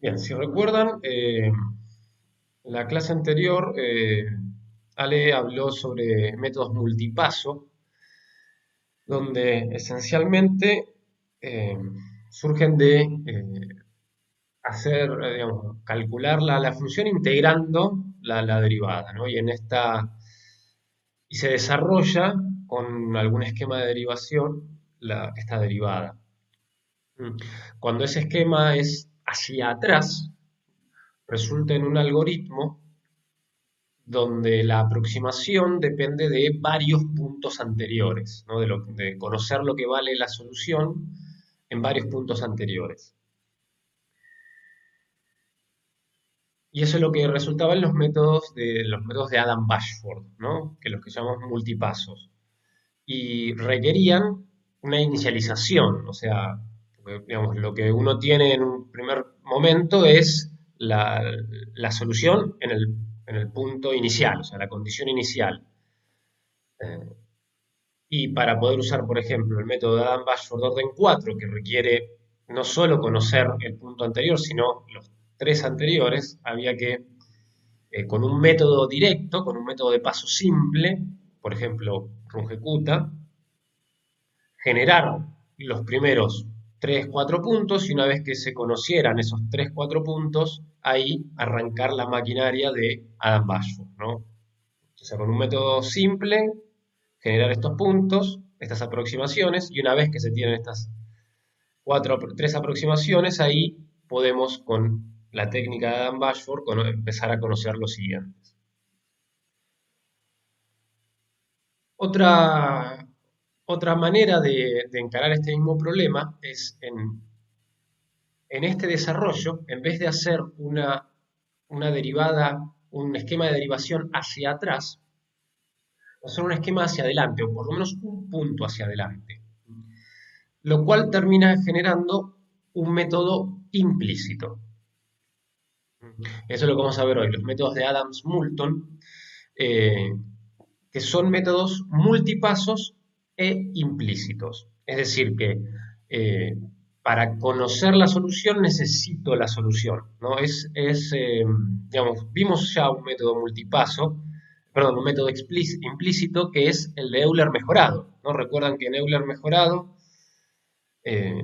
Bien, si recuerdan, en la clase anterior, Ale habló sobre métodos multipaso, donde esencialmente eh, surgen de hacer, digamos, calcular la función integrando la derivada, ¿no? Y se desarrolla con algún esquema de derivación esta derivada. Mm. Cuando ese esquema es hacia atrás, resulta en un algoritmo donde la aproximación depende de varios puntos anteriores, ¿no? De conocer lo que vale la solución en varios puntos anteriores. Y eso es lo que resultaba en los métodos de Adam Bashford, ¿no? Que los que llamamos multipasos. Y requerían una inicialización, o sea, porque, digamos, lo que uno tiene en un primer momento es la solución en el punto inicial, o sea, la condición inicial. Eh, Y para poder usar, por ejemplo, el método de Adam-Bashford orden 4, que requiere no solo conocer el punto anterior, sino los tres anteriores, había que, con un método directo, con un método de paso simple, por ejemplo, rungecuta, generar los primeros 3 4 puntos y una vez que se conocieran esos 3 4 puntos, ahí arrancar la maquinaria de Adam-Bashford, ¿no? O sea, con un método simple, generar estos puntos, estas aproximaciones, y una vez que se tienen estas tres aproximaciones, ahí podemos, con la técnica de Adam Bashford, empezar a conocer los siguientes. Otra, otra manera de encarar este mismo problema es en este desarrollo, en vez de hacer una derivada, un esquema de derivación hacia atrás, hacer un esquema hacia adelante, o por lo menos un punto hacia adelante, lo cual termina generando un método implícito. Eso es lo que vamos a ver hoy, los métodos de Adams-Moulton, eh, que son métodos multipasos e implícitos. Es decir, que eh, para conocer la solución necesito la solución, ¿no? Digamos, vimos ya un método multipaso, perdón, un método implícito que es el de Euler mejorado, ¿no? Recuerdan que en Euler mejorado eh,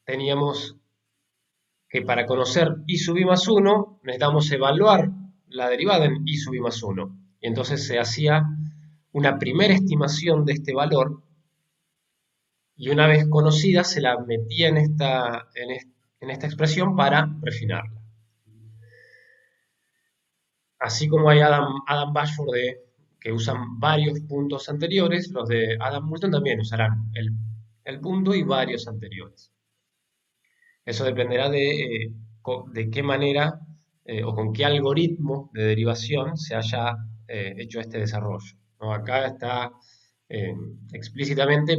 teníamos que para conocer i sub i más 1 necesitamos evaluar la derivada en i sub i más 1. Y entonces se hacía una primera estimación de este valor y una vez conocida se la metía en esta expresión para refinarla. Así como hay Adam Bashford que usan varios puntos anteriores, los de Adam Moulton también usarán el punto y varios anteriores. Eso dependerá de qué manera o con qué algoritmo de derivación se haya hecho este desarrollo, ¿no? Acá está eh, explícitamente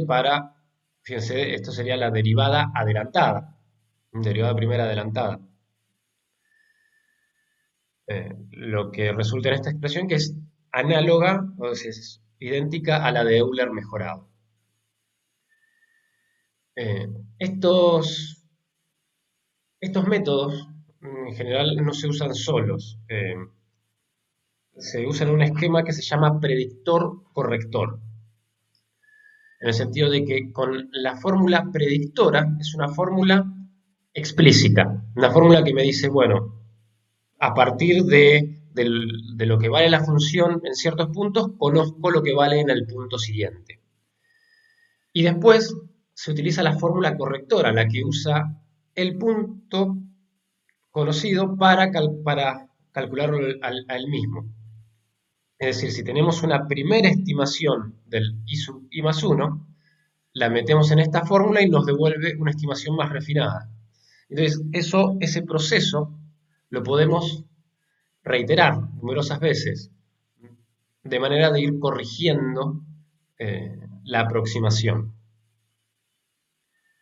fíjense, esto sería la derivada adelantada, derivada primera adelantada. Lo que resulta en esta expresión que es análoga, o sea, es idéntica a la de Euler mejorado. Eh, estos, estos métodos en general no se usan solos. Se usa en un esquema que se llama predictor corrector, en el sentido de que con la fórmula predictora es una fórmula explícita, una fórmula que me dice, bueno, a partir de lo que vale la función en ciertos puntos, conozco lo que vale en el punto siguiente. Y después se utiliza la fórmula correctora, la que usa el punto conocido para calcularlo a él mismo. Es decir, si tenemos una primera estimación del i sub i más 1, la metemos en esta fórmula y nos devuelve una estimación más refinada. Entonces, ese proceso lo podemos reiterar numerosas veces, de manera de ir corrigiendo la aproximación.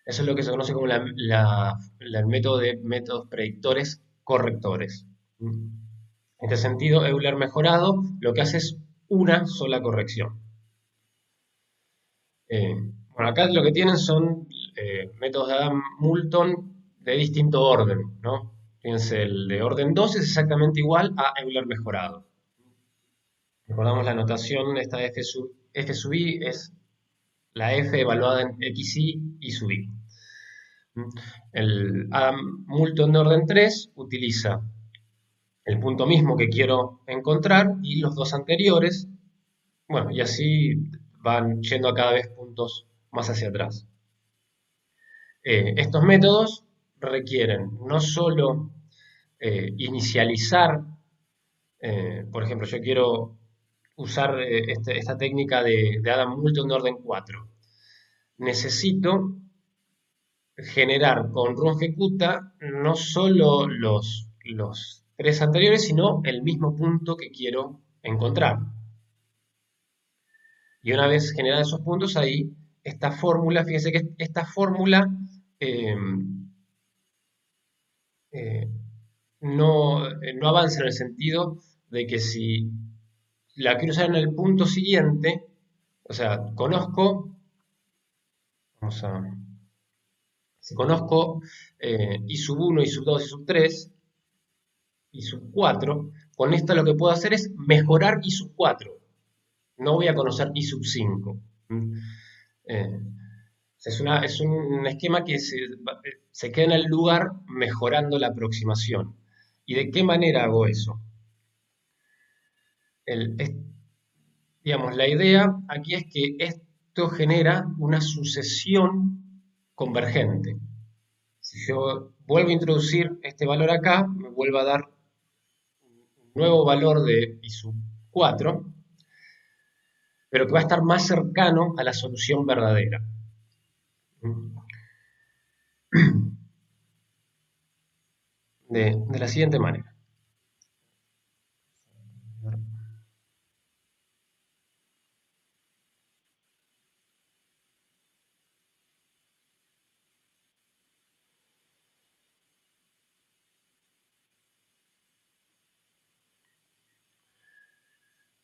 Eso es lo que se conoce como el método de métodos predictores correctores. En este sentido, Euler mejorado lo que hace es una sola corrección. Bueno, acá lo que tienen son métodos de Adam Moulton de distinto orden, ¿no? Fíjense, el de orden 2 es exactamente igual a Euler mejorado. Recordamos la notación, esta f sub i es la f evaluada en xi y sub i. El Adam Moulton de orden 3 utiliza el punto mismo que quiero encontrar y los dos anteriores, bueno, y así van yendo a cada vez puntos más hacia atrás. Estos métodos requieren no solo inicializar, por ejemplo, yo quiero usar esta técnica de Adam Moulton de orden 4. Necesito generar con run ejecuta no solo los tres anteriores, sino el mismo punto que quiero encontrar. Y una vez generados esos puntos, ahí esta fórmula, fíjense que esta fórmula eh, eh, no avanza en el sentido de que si la quiero usar en el punto siguiente, o sea, vamos a, si conozco i sub 1, i sub 2, i sub 3, i sub 4, con esta lo que puedo hacer es mejorar i sub 4. No voy a conocer i sub 5. Eh, es un esquema que se queda en el lugar mejorando la aproximación. ¿Y de qué manera hago eso? Digamos, la idea aquí es que esto genera una sucesión convergente. Si yo vuelvo a introducir este valor acá, me vuelve a dar un nuevo valor de i sub 4, pero que va a estar más cercano a la solución verdadera. De la siguiente manera.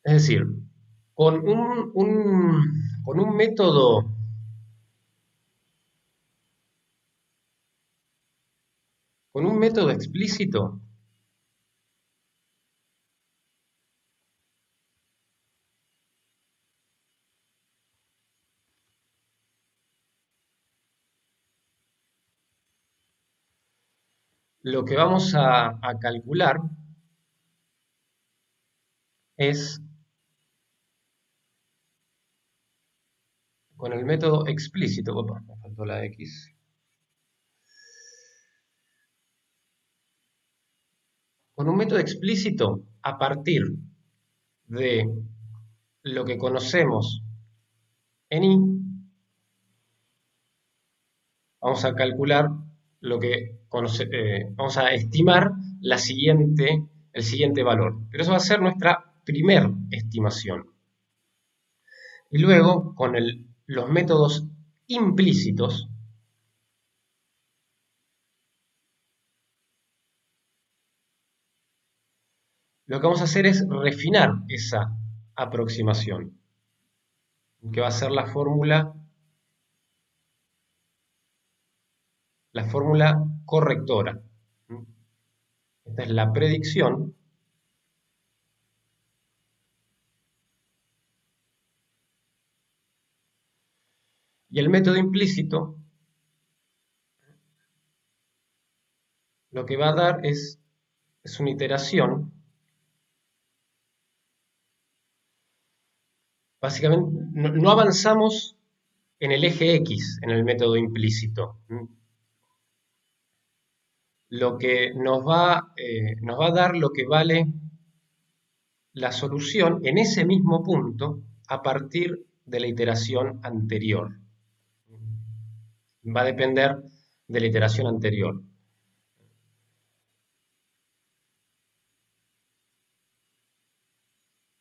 Es decir, con con con un método explícito, lo que vamos a calcular es, con el método explícito, opa, me faltó la X, con un método explícito a partir de lo que conocemos en I, vamos a calcular lo que vamos a estimar el siguiente valor. Pero eso va a ser nuestra primer estimación. Y luego, con los métodos implícitos, lo que vamos a hacer es refinar esa aproximación, que va a ser la fórmula correctora. Esta es la predicción. Y el método implícito lo que va a dar es una iteración. Básicamente, no avanzamos en el eje X, en el método implícito. Lo que nos va a dar lo que vale la solución en ese mismo punto a partir de la iteración anterior. Va a depender de la iteración anterior.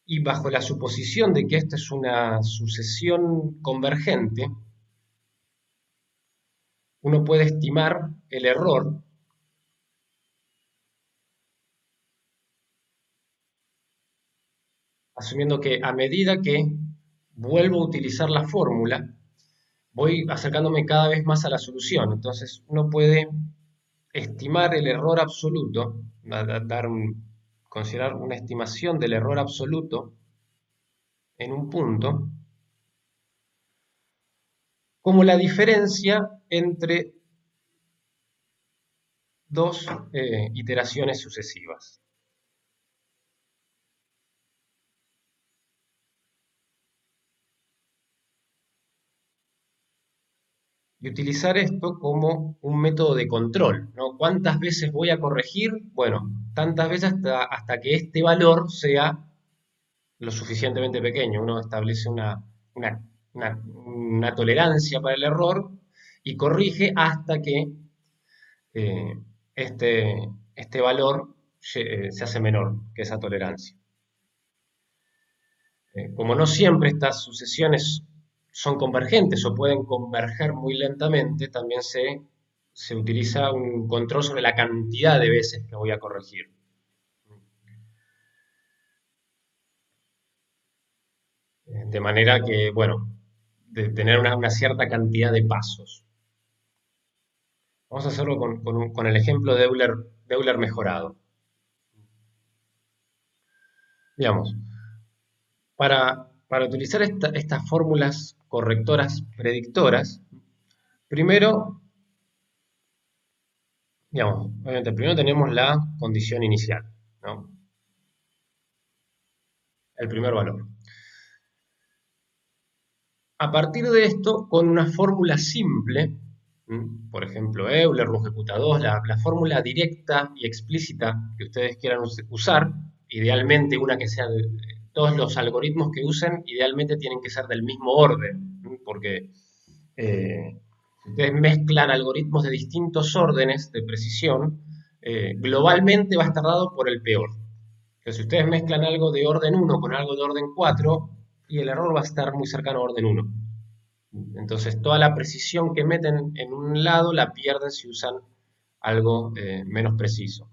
Y bajo la suposición de que esta es una sucesión convergente, uno puede estimar el error asumiendo que a medida que vuelvo a utilizar la fórmula, voy acercándome cada vez más a la solución. Entonces uno puede estimar el error absoluto, considerar una estimación del error absoluto en un punto como la diferencia entre dos iteraciones sucesivas. Y utilizar esto como un método de control, ¿no? ¿Cuántas veces voy a corregir? Bueno, tantas veces hasta que este valor sea lo suficientemente pequeño. Uno establece una, una tolerancia para el error y corrige hasta que eh, este valor se hace menor que esa tolerancia. Como no siempre estas sucesiones son convergentes o pueden converger muy lentamente, también se utiliza un control sobre la cantidad de veces que voy a corregir. De manera que, bueno, de tener una cierta cantidad de pasos. Vamos a hacerlo con el ejemplo de Euler mejorado. Digamos, para utilizar estas fórmulas correctoras predictoras, primero, digamos, obviamente, primero tenemos la condición inicial, ¿no? El primer valor. A partir de esto, con una fórmula simple, por ejemplo, Euler, Runge-Kutta 2, la fórmula directa y explícita que ustedes quieran usar, idealmente una que sea de todos los algoritmos que usen, idealmente tienen que ser del mismo orden, porque si ustedes mezclan algoritmos de distintos órdenes de precisión, globalmente va a estar dado por el peor. Entonces, si ustedes mezclan algo de orden 1 con algo de orden 4, y el error va a estar muy cercano a orden 1. Entonces, toda la precisión que meten en un lado la pierden si usan algo menos preciso.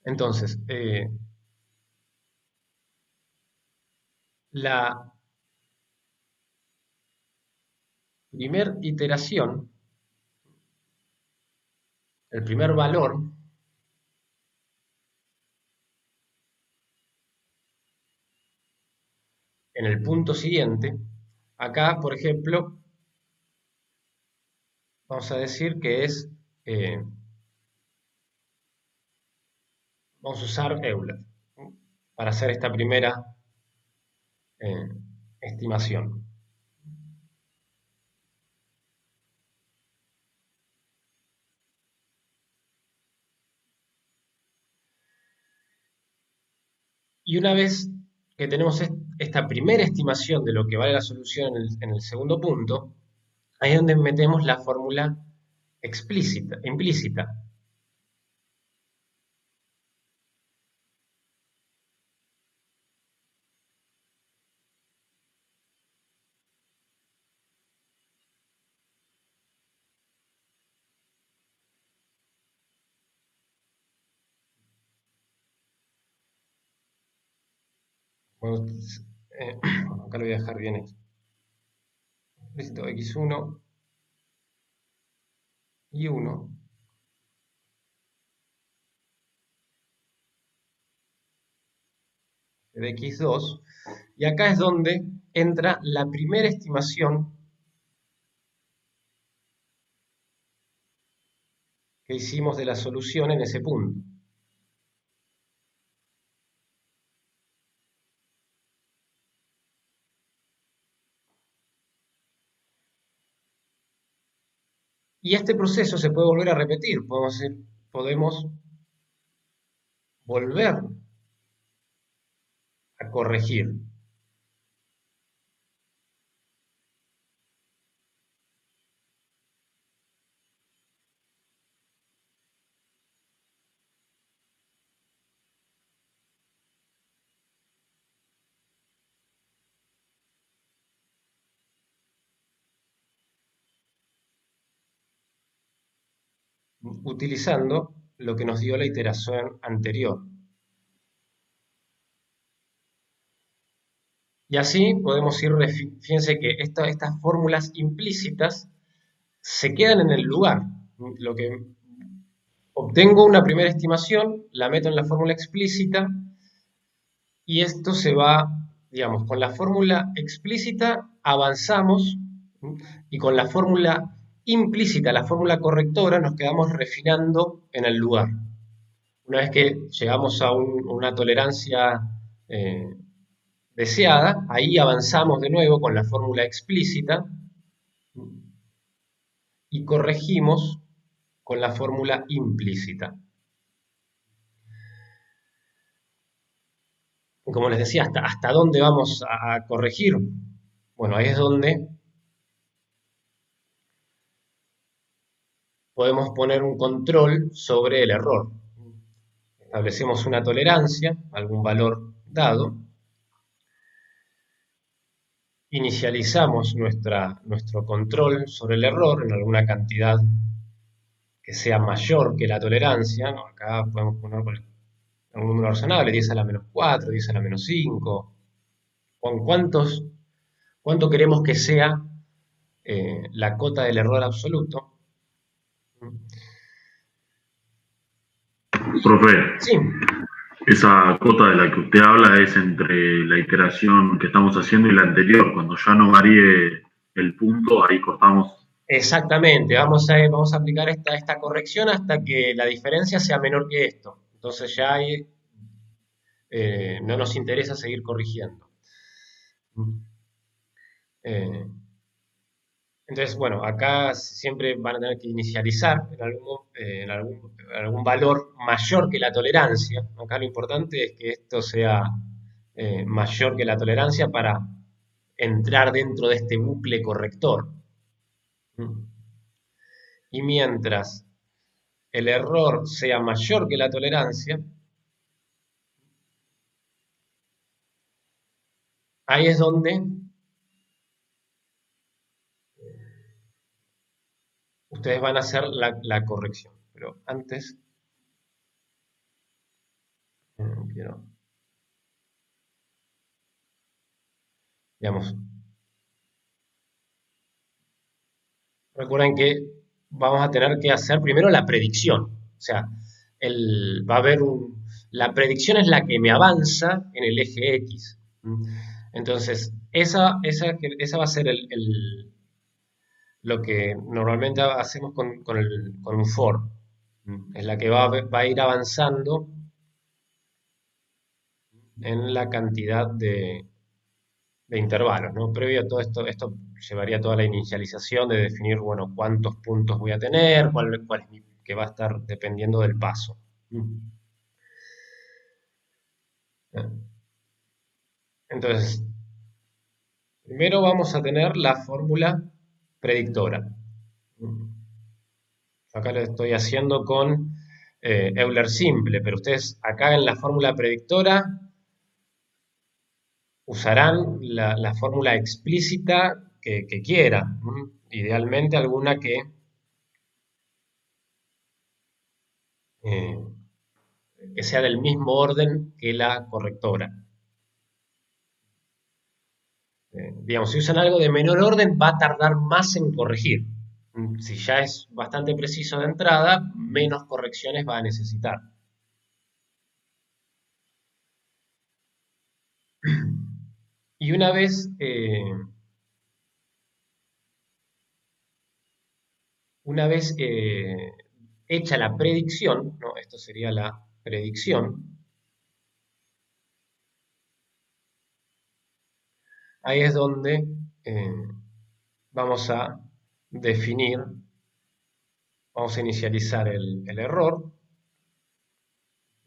Entonces, la primer iteración, el primer valor, en el punto siguiente, acá, por ejemplo, vamos a decir que es, vamos a usar Euler para hacer esta primera eh, estimación. Y una vez que tenemos esta primera estimación de lo que vale la solución en el segundo punto, ahí es donde metemos la fórmula explícita, implícita. Bueno, acá lo voy a dejar bien explícito, x1 y 1 de x2, y acá es donde entra la primera estimación que hicimos de la solución en ese punto. Y este proceso se puede volver a repetir, podemos volver a corregir, utilizando lo que nos dio la iteración anterior. Y así podemos ir, fíjense que estas fórmulas implícitas se quedan en el lugar. Lo que obtengo una primera estimación, la meto en la fórmula explícita y esto se va, digamos, con la fórmula explícita avanzamos y con la fórmula implícita, la fórmula correctora, nos quedamos refinando en el lugar. Una vez que llegamos a una tolerancia eh, deseada, ahí avanzamos de nuevo con la fórmula explícita y corregimos con la fórmula implícita. Como les decía, ¿hasta dónde vamos a corregir? Bueno, ahí es donde podemos poner un control sobre el error. Establecemos una tolerancia, algún valor dado, inicializamos nuestro control sobre el error en alguna cantidad que sea mayor que la tolerancia, ¿no? Acá podemos poner un número razonable, 10 a la menos 4, 10 a la menos 5, con cuánto queremos que sea la cota del error absoluto. Profe, Sí, esa cota de la que usted habla es entre la iteración que estamos haciendo y la anterior. Cuando ya no varíe el punto, ahí cortamos. exactamente, vamos a aplicar esta corrección hasta que la diferencia sea menor que esto. Entonces ya ahí, no nos interesa seguir corrigiendo. Eh, entonces, bueno, acá siempre van a tener que inicializar en algún valor mayor que la tolerancia. Acá lo importante es que esto sea mayor que la tolerancia para entrar dentro de este bucle corrector. Y mientras el error sea mayor que la tolerancia, ahí es donde ustedes van a hacer la corrección. Pero antes, quiero, digamos, recuerden que vamos a tener que hacer primero la predicción. O sea, va a haber la predicción es la que me avanza en el eje X. Entonces, esa va a ser lo que normalmente hacemos con un for. Es la que va a ir avanzando en la cantidad de intervalos, ¿no? Previo a todo esto llevaría toda la inicialización de definir, bueno, cuántos puntos voy a tener, cuál es que va a estar dependiendo del paso. Entonces, primero vamos a tener la fórmula predictora. Acá lo estoy haciendo con Euler simple, pero ustedes acá en la fórmula predictora usarán la fórmula explícita que quieran. Idealmente alguna eh, que sea del mismo orden que la correctora. Digamos, si usan algo de menor orden, va a tardar más en corregir. Si ya es bastante preciso de entrada, menos correcciones va a necesitar. Y una vez hecha la predicción, ¿no? Esto sería la predicción, ahí es donde eh, vamos a definir, vamos a inicializar el error.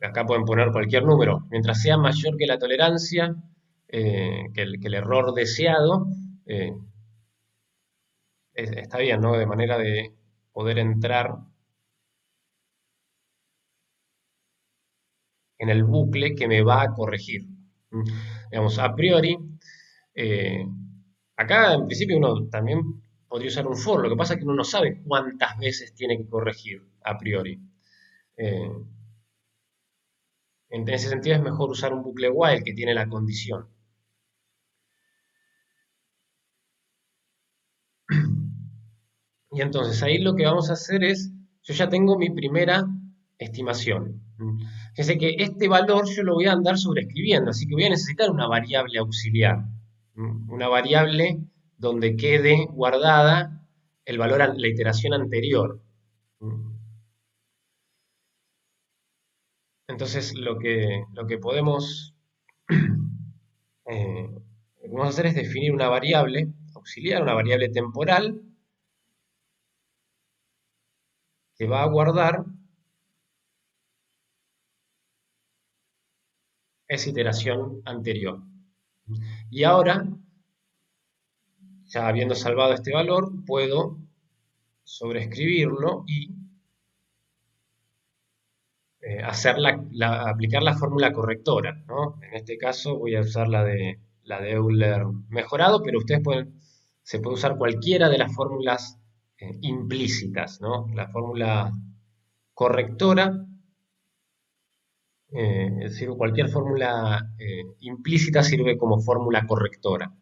Acá pueden poner cualquier número. Mientras sea mayor que la tolerancia, que el error deseado, eh, está bien, ¿no? De manera de poder entrar en el bucle que me va a corregir. ¿Mm? Digamos, a priori, eh, acá en principio uno también podría usar un for, lo que pasa es que uno no sabe cuántas veces tiene que corregir a priori. Eh, en ese sentido es mejor usar un bucle while que tiene la condición. Y entonces ahí lo que vamos a hacer es, yo ya tengo mi primera estimación. Fíjense que este valor yo lo voy a andar sobreescribiendo, así que voy a necesitar una variable auxiliar. Una variable donde quede guardada el valor, la iteración anterior. Entonces lo que podemos eh, lo que vamos a hacer es definir una variable auxiliar, una variable temporal, que va a guardar esa iteración anterior. Y ahora, ya habiendo salvado este valor, puedo sobreescribirlo y aplicar la fórmula correctora, ¿no? En este caso voy a usar la de Euler mejorado, pero se puede usar cualquiera de las fórmulas implícitas, ¿no? La fórmula correctora, es decir, cualquier fórmula implícita sirve como fórmula correctora.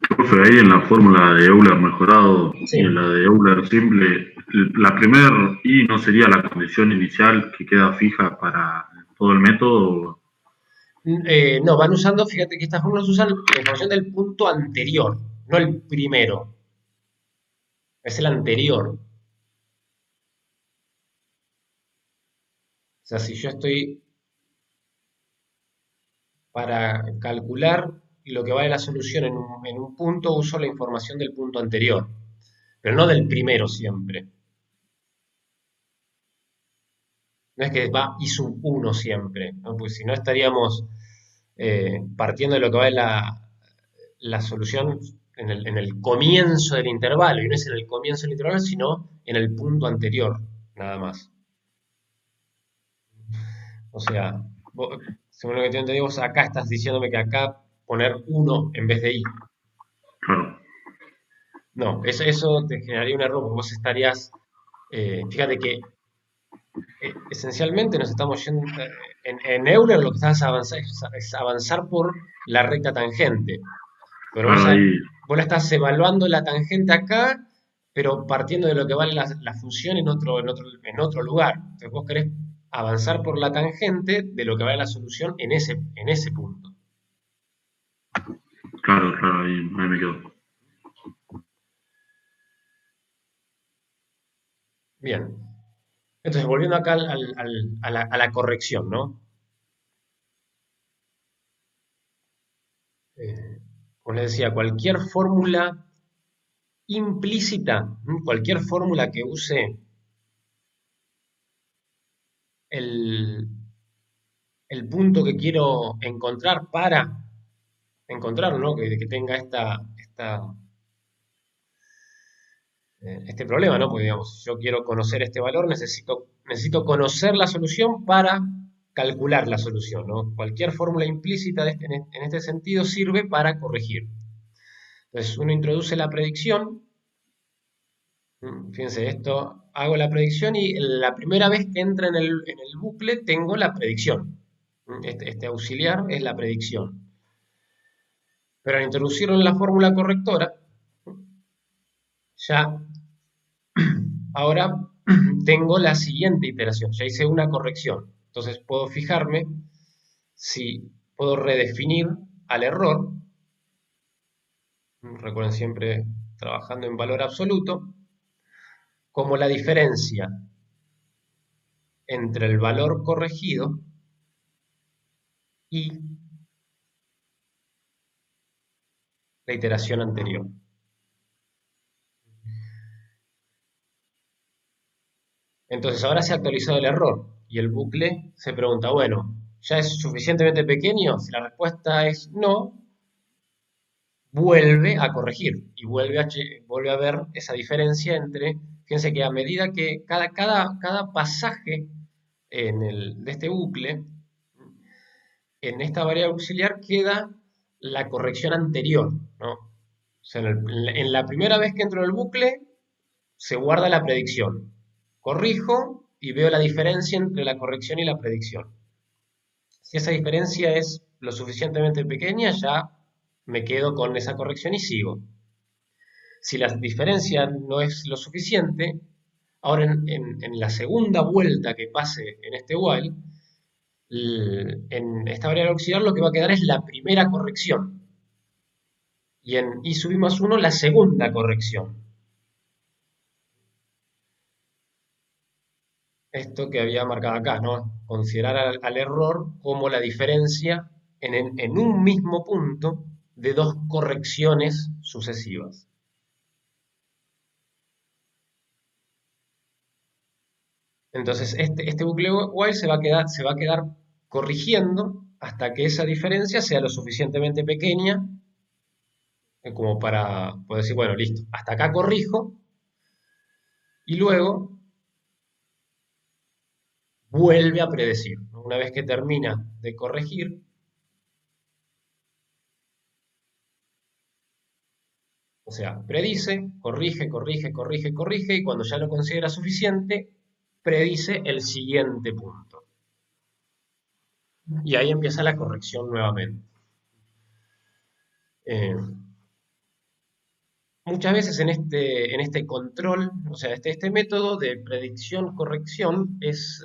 Profe, ahí en la fórmula de Euler mejorado y en Sí. la de Euler simple, la primera I no sería la condición inicial que queda fija para todo el método. No, van usando, fíjate que estas fórmulas usan la información del punto anterior, no el primero, es el anterior. O sea, si yo estoy para calcular lo que vale la solución en un punto, uso la información del punto anterior, pero no del primero siempre. No es que va y sub 1 siempre, ¿no? Porque si no estaríamos partiendo de lo que vale la solución en el comienzo del intervalo, y no es en el comienzo del intervalo, sino en el punto anterior, nada más. O sea, según lo que te entendí, vos acá estás diciéndome que acá poner uno en vez de i. Claro, No, eso te generaría un error, porque vos estarías, fíjate que esencialmente nos estamos yendo, en Euler lo que estás es avanzar por la recta tangente, pero claro, ahí, vos la estás evaluando la tangente acá, pero partiendo de lo que vale la función en otro lugar. Entonces vos querés avanzar por la tangente de lo que vale la solución en ese punto. claro, ahí me quedo. Bien. Entonces, volviendo acá a la corrección, ¿no? Como les decía, cualquier fórmula implícita, cualquier fórmula que use el, el punto que quiero encontrar para encontrar, ¿no? Que tenga este problema, ¿no? Porque, digamos, si yo quiero conocer este valor, necesito conocer la solución para calcular la solución, ¿no? Cualquier fórmula implícita en este sentido sirve para corregir. Entonces, uno introduce la predicción. Fíjense, esto hago la predicción y la primera vez que entra en el bucle tengo la predicción. Este auxiliar es la predicción. Pero al introducirlo en la fórmula correctora, ya ahora tengo la siguiente iteración. Ya hice una corrección. Entonces puedo fijarme si puedo redefinir al error. Recuerden siempre trabajando en valor absoluto, como la diferencia entre el valor corregido y la iteración anterior. Entonces ahora se ha actualizado el error y el bucle se pregunta, bueno, ¿ya es suficientemente pequeño? Si la respuesta es no, vuelve a corregir y vuelve a ver esa diferencia entre, fíjense que a medida que cada pasaje de este bucle, en esta variable auxiliar queda la corrección anterior, ¿no? O sea, en la primera vez que entro en el bucle, se guarda la predicción. Corrijo y veo la diferencia entre la corrección y la predicción. Si esa diferencia es lo suficientemente pequeña, ya me quedo con esa corrección y sigo. Si la diferencia no es lo suficiente, ahora en la segunda vuelta que pase en este while, en esta variable auxiliar lo que va a quedar es la primera corrección. Y en i sub i más 1 la segunda corrección. Esto que había marcado acá, ¿no? Considerar al error como la diferencia en un mismo punto de dos correcciones sucesivas. Entonces, este bucle while se va a quedar corrigiendo hasta que esa diferencia sea lo suficientemente pequeña como para poder decir, bueno, listo, hasta acá corrijo y luego vuelve a predecir. Una vez que termina de corregir, o sea, predice, corrige, corrige, corrige, corrige y cuando ya lo considera suficiente, predice el siguiente punto. Y ahí empieza la corrección nuevamente. Eh, Muchas veces en este control, o sea, este método de predicción-corrección es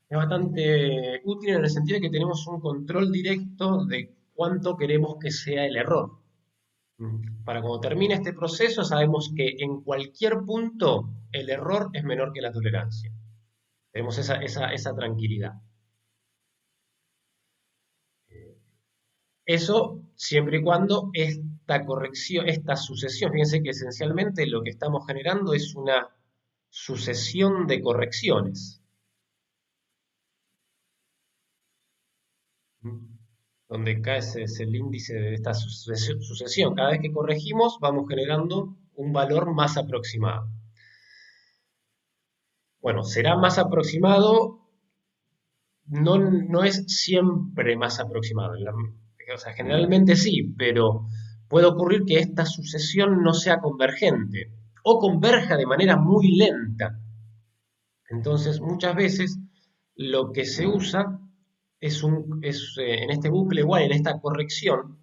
bastante útil en el sentido de que tenemos un control directo de cuánto queremos que sea el error. Para cuando termine este proceso sabemos que en cualquier punto el error es menor que la tolerancia. Tenemos esa tranquilidad. Eso siempre y cuando esta corrección, esta sucesión, fíjense que esencialmente lo que estamos generando es una sucesión de correcciones, donde K es el índice de esta sucesión. Cada vez que corregimos vamos generando un valor más aproximado. Bueno, será más aproximado, no es siempre más aproximado. O sea, generalmente sí, pero puede ocurrir que esta sucesión no sea convergente o converja de manera muy lenta. Entonces, muchas veces lo que se usa en este bucle igual, en esta corrección,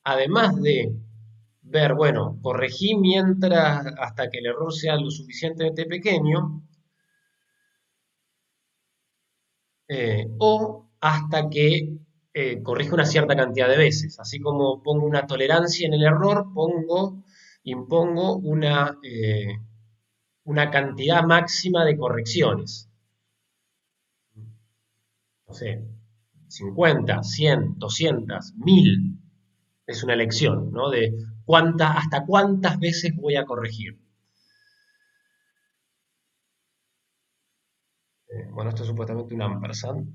además de ver, bueno, corregí mientras hasta que el error sea lo suficientemente pequeño, o hasta que corrija una cierta cantidad de veces. Así como pongo una tolerancia en el error, impongo una cantidad máxima de correcciones. No sé, 50, 100, 200, 1000. Es una elección, ¿no? De hasta cuántas veces voy a corregir. Bueno, esto es supuestamente un ampersand.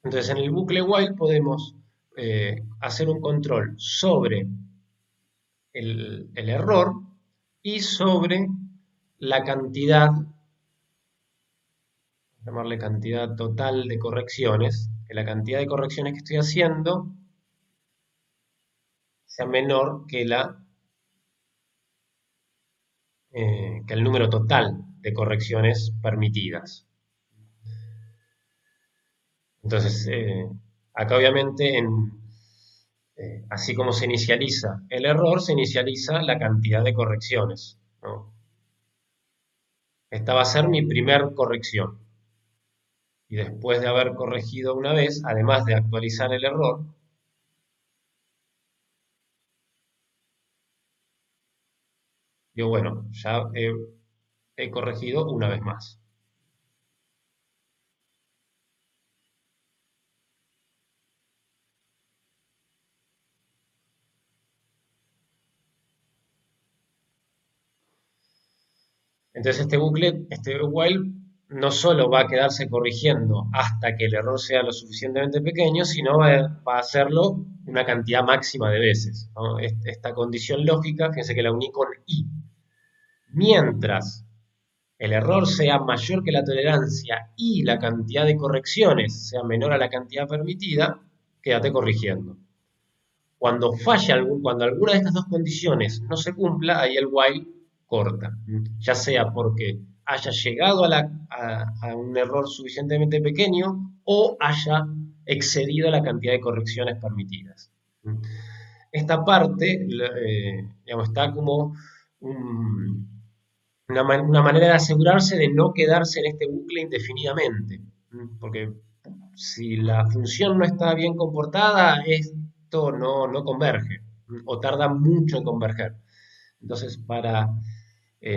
Entonces, en el bucle while podemos hacer un control sobre el error y sobre la cantidad, llamarle cantidad total de correcciones, que la cantidad de correcciones que estoy haciendo sea menor que el número total de correcciones permitidas. Entonces, acá obviamente, así como se inicializa el error, se inicializa la cantidad de correcciones, ¿no? Esta va a ser mi primer corrección. Y después de haber corregido una vez, además de actualizar el error, digo, bueno, ya he corregido una vez más. Entonces este bucle, este while, no solo va a quedarse corrigiendo hasta que el error sea lo suficientemente pequeño, sino va a hacerlo una cantidad máxima de veces, ¿no? Esta condición lógica, fíjense que la uní con i. Mientras el error sea mayor que la tolerancia y la cantidad de correcciones sea menor a la cantidad permitida, quédate corrigiendo. Cuando alguna de estas dos condiciones no se cumpla, ahí el while corta, ya sea porque haya llegado a un error suficientemente pequeño o haya excedido la cantidad de correcciones permitidas. Esta parte, digamos, está como una manera de asegurarse de no quedarse en este bucle indefinidamente, porque si la función no está bien comportada, esto no converge o tarda mucho en converger. Entonces, para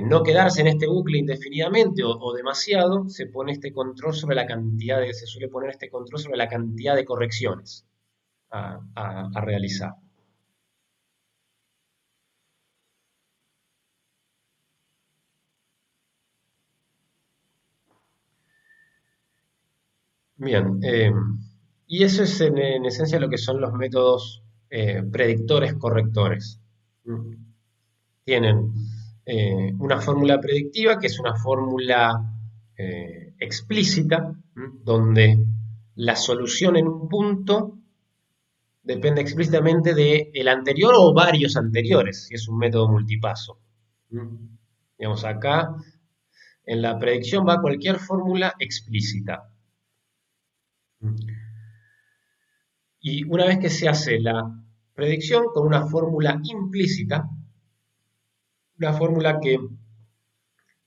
no quedarse en este bucle indefinidamente o demasiado, se pone este control sobre la cantidad se suele poner este control sobre la cantidad de correcciones a realizar. Bien, y eso es en esencia lo que son los métodos predictores correctores. ¿Mm? Tienen una fórmula predictiva que es una fórmula explícita, donde la solución en un punto depende explícitamente del anterior o varios anteriores, si es un método multipaso. Digamos, acá en la predicción va cualquier fórmula explícita. Y una vez que se hace la predicción con una fórmula implícita, una fórmula que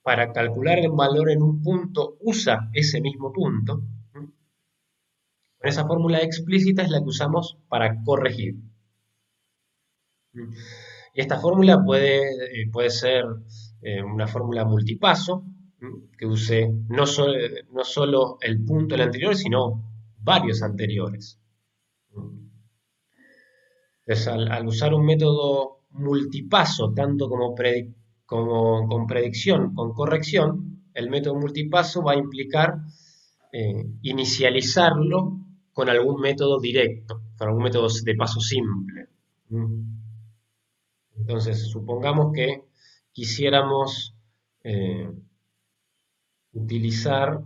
para calcular el valor en un punto usa ese mismo punto, con esa fórmula explícita es la que usamos para corregir. Y esta fórmula puede ser una fórmula multipaso, que use no solo el punto del anterior, sino varios anteriores. Entonces, al usar un método multipaso, tanto como con predicción, con corrección, el método multipaso va a implicar inicializarlo con algún método directo, con algún método de paso simple. Entonces, supongamos que quisiéramos eh, utilizar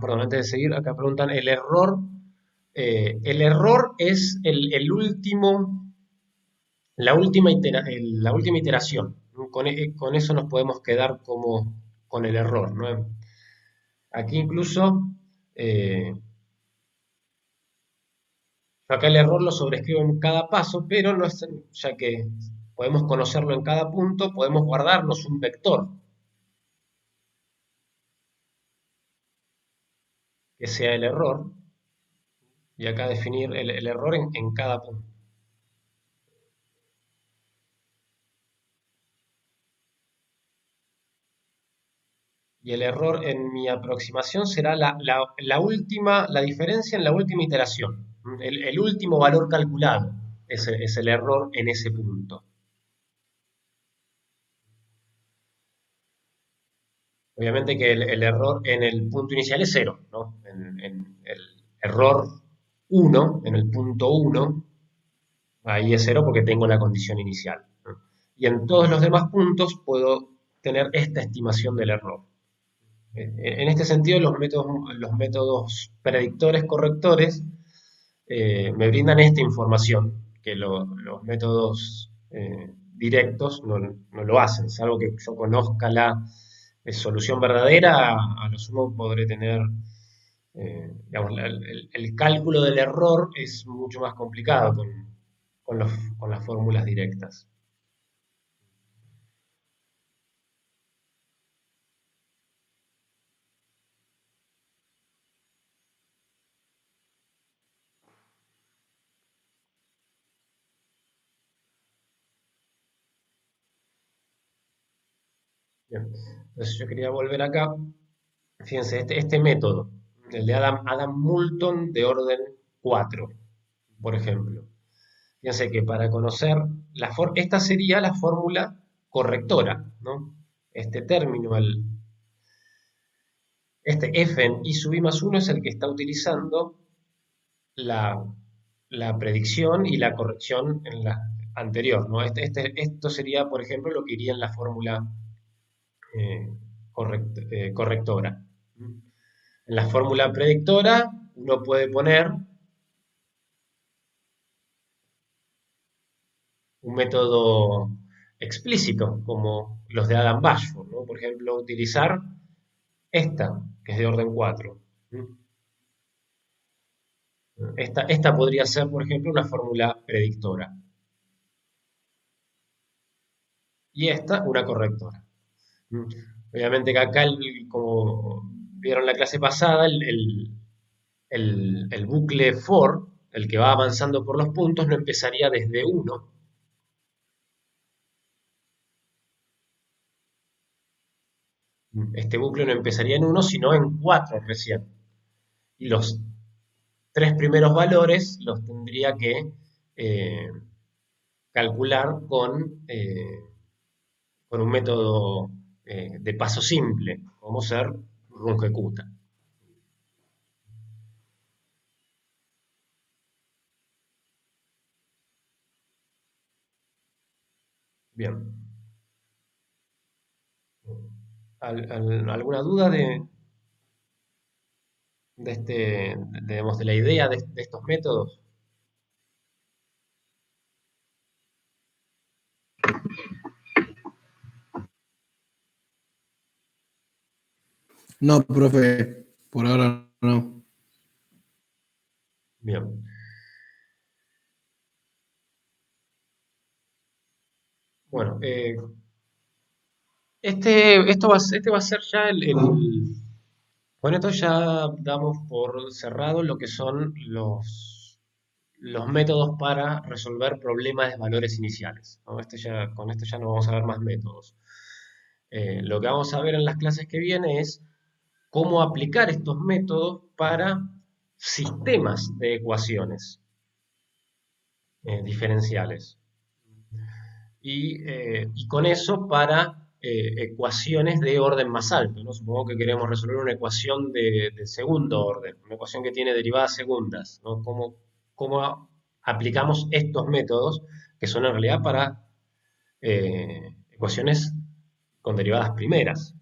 perdón, antes de seguir, acá preguntan el error. El error es el último, la última iteración. Con eso nos podemos quedar como con el error, ¿no? Aquí incluso, acá el error lo sobrescribo en cada paso, pero no es, ya que podemos conocerlo en cada punto, podemos guardarnos un vector que sea el error y acá definir el error en cada punto. Y el error en mi aproximación será la diferencia en la última iteración. El último valor calculado es el error en ese punto. Obviamente que el error en el punto inicial es cero, ¿no? En el error 1, en el punto 1, ahí es cero porque tengo la condición inicial, ¿no? Y en todos los demás puntos puedo tener esta estimación del error. En este sentido, los métodos predictores correctores me brindan esta información que los métodos directos no lo hacen. Salvo que yo conozca la solución verdadera, a lo sumo podré tener, digamos, el cálculo del error es mucho más complicado con las fórmulas directas. Bien. Entonces yo quería volver acá. Fíjense, este método, el de Adam Moulton de orden 4, por ejemplo. Fíjense que para conocer esta sería la fórmula correctora, ¿no? Este término, este f en i sub i más 1 es el que está utilizando la, la predicción y la corrección en la anterior, ¿no? Esto sería, por ejemplo, lo que iría en la fórmula correctora. En la fórmula predictora uno puede poner un método explícito, como los de Adam Bashford, ¿no? Por ejemplo, utilizar esta, que es de orden 4. Esta podría ser, por ejemplo, una fórmula predictora. Y esta, una correctora. Obviamente que acá, como vieron la clase pasada, el bucle for, el que va avanzando por los puntos, no empezaría desde 1. Este bucle no empezaría en 1, sino en 4 recién. Y los 3 primeros valores los tendría que eh, calcular con un método de paso simple, como ser Runge-Kutta. Bien. ¿Alguna duda de la idea de estos métodos? No, profe, por ahora no. Bien. Bueno, este va a ser ya Con esto ya damos por cerrado lo que son los métodos para resolver problemas de valores iniciales, ¿no? Con esto ya no vamos a ver más métodos. Lo que vamos a ver en las clases que viene es cómo aplicar estos métodos para sistemas de ecuaciones diferenciales. Y con eso para ecuaciones de orden más alto, ¿no? Supongo que queremos resolver una ecuación de segundo orden, una ecuación que tiene derivadas segundas, ¿no? ¿Cómo aplicamos estos métodos que son en realidad para ecuaciones con derivadas primeras?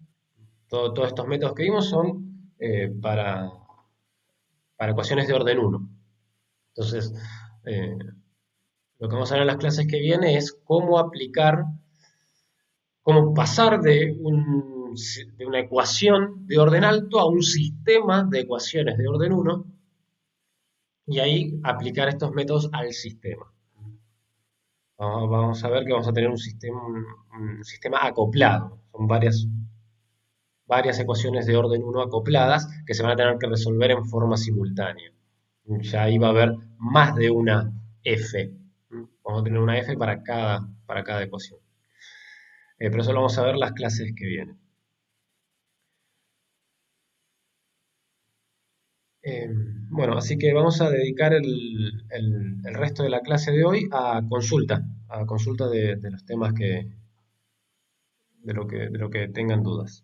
Todos estos métodos que vimos son para ecuaciones de orden 1. Entonces, eh, lo que vamos a ver en las clases que viene es cómo pasar de una ecuación de orden alto a un sistema de ecuaciones de orden 1 y ahí aplicar estos métodos al sistema. Vamos a ver que vamos a tener un sistema acoplado. Son varias ecuaciones de orden 1 acopladas que se van a tener que resolver en forma simultánea. Ya ahí va a haber más de una f. Vamos a tener una f para cada ecuación. Pero eso lo vamos a ver las clases que vienen. Bueno, así que vamos a dedicar el resto de la clase de hoy a consulta de los temas de lo que tengan dudas.